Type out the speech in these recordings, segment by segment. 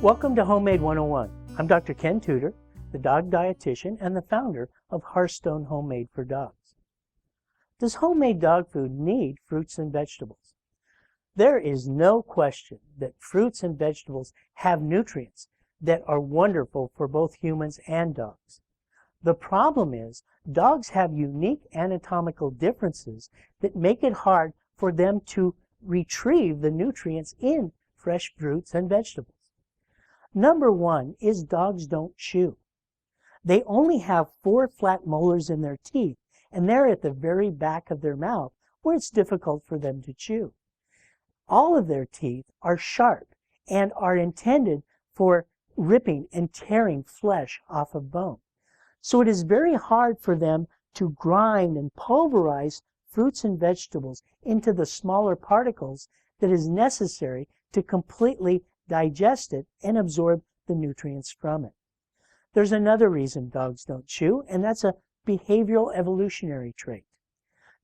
Welcome to Homemade 101. I'm Dr. Ken Tudor, the dog dietitian and the founder of Hearthstone Homemade for Dogs. Does homemade dog food need fruits and vegetables? There is no question that fruits and vegetables have nutrients that are wonderful for both humans and dogs. The problem is, dogs have unique anatomical differences that make it hard for them to retrieve the nutrients in fresh fruits and vegetables. Number one is dogs don't chew. They only have 4 flat molars in their teeth, and they're at the very back of their mouth where it's difficult for them to chew. All of their teeth are sharp and are intended for ripping and tearing flesh off of bone. So it is very hard for them to grind and pulverize fruits and vegetables into the smaller particles that is necessary to completely digest it and absorb the nutrients from it. There's another reason dogs don't chew, and that's a behavioral evolutionary trait.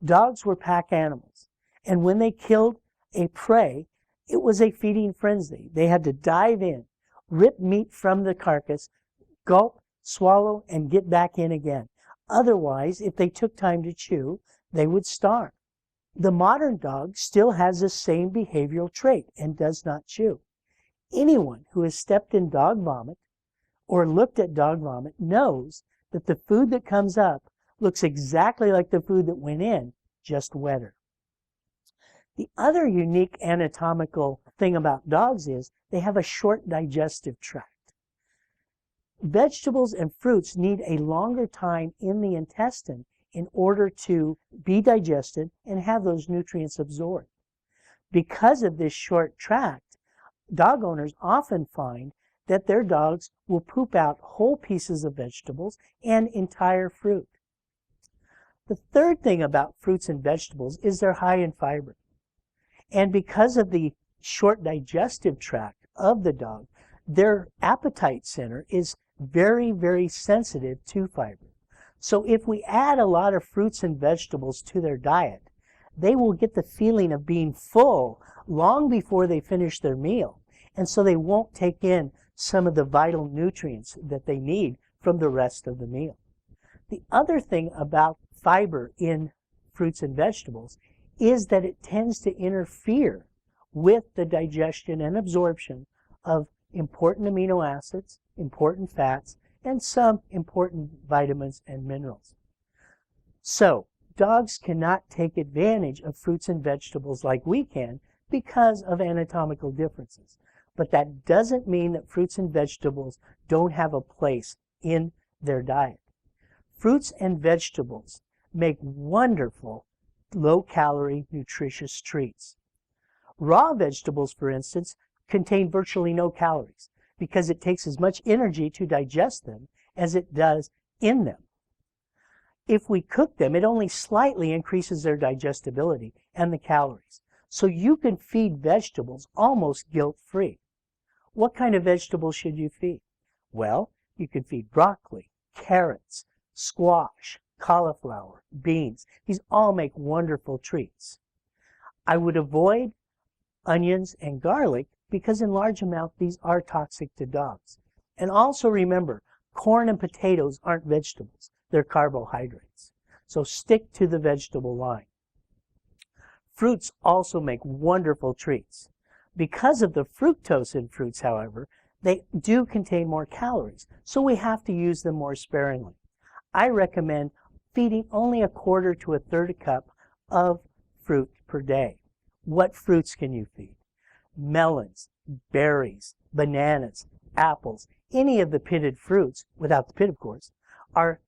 Dogs were pack animals, and when they killed a prey, it was a feeding frenzy. They had to dive in, rip meat from the carcass, gulp, swallow, and get back in again. Otherwise, if they took time to chew, they would starve. The modern dog still has the same behavioral trait and does not chew. Anyone who has stepped in dog vomit or looked at dog vomit knows that the food that comes up looks exactly like the food that went in, just wetter. The other unique anatomical thing about dogs is they have a short digestive tract. Vegetables and fruits need a longer time in the intestine in order to be digested and have those nutrients absorbed. Because of this short tract, dog owners often find that their dogs will poop out whole pieces of vegetables and entire fruit. The third thing about fruits and vegetables is they're high in fiber. And because of the short digestive tract of the dog, their appetite center is very, very sensitive to fiber. So if we add a lot of fruits and vegetables to their diet, they will get the feeling of being full long before they finish their meal. And so they won't take in some of the vital nutrients that they need from the rest of the meal. The other thing about fiber in fruits and vegetables is that it tends to interfere with the digestion and absorption of important amino acids, important fats, and some important vitamins and minerals. So, dogs cannot take advantage of fruits and vegetables like we can because of anatomical differences. But that doesn't mean that fruits and vegetables don't have a place in their diet. Fruits and vegetables make wonderful, low-calorie, nutritious treats. Raw vegetables, for instance, contain virtually no calories because it takes as much energy to digest them as it does in them. If we cook them, it only slightly increases their digestibility and the calories. So you can feed vegetables almost guilt-free. What kind of vegetables should you feed? Well, you can feed broccoli, carrots, squash, cauliflower, beans. These all make wonderful treats. I would avoid onions and garlic because in large amount these are toxic to dogs. And also remember, corn and potatoes aren't vegetables. They're carbohydrates. So stick to the vegetable line. Fruits also make wonderful treats. Because of the fructose in fruits, however, they do contain more calories, so we have to use them more sparingly. I recommend feeding only 1/4 to 1/3 cup of fruit per day. What fruits can you feed? Melons, berries, bananas, apples, any of the pitted fruits, without the pit of course, are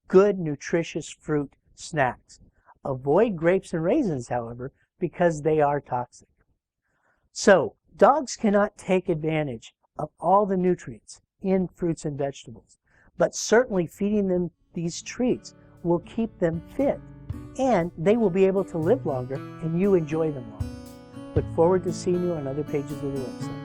good nutritious fruit snacks. Avoid grapes and raisins, however, because they are toxic. So, dogs cannot take advantage of all the nutrients in fruits and vegetables, but certainly feeding them these treats will keep them fit, and they will be able to live longer, and you enjoy them longer. Look forward to seeing you on other pages of the website.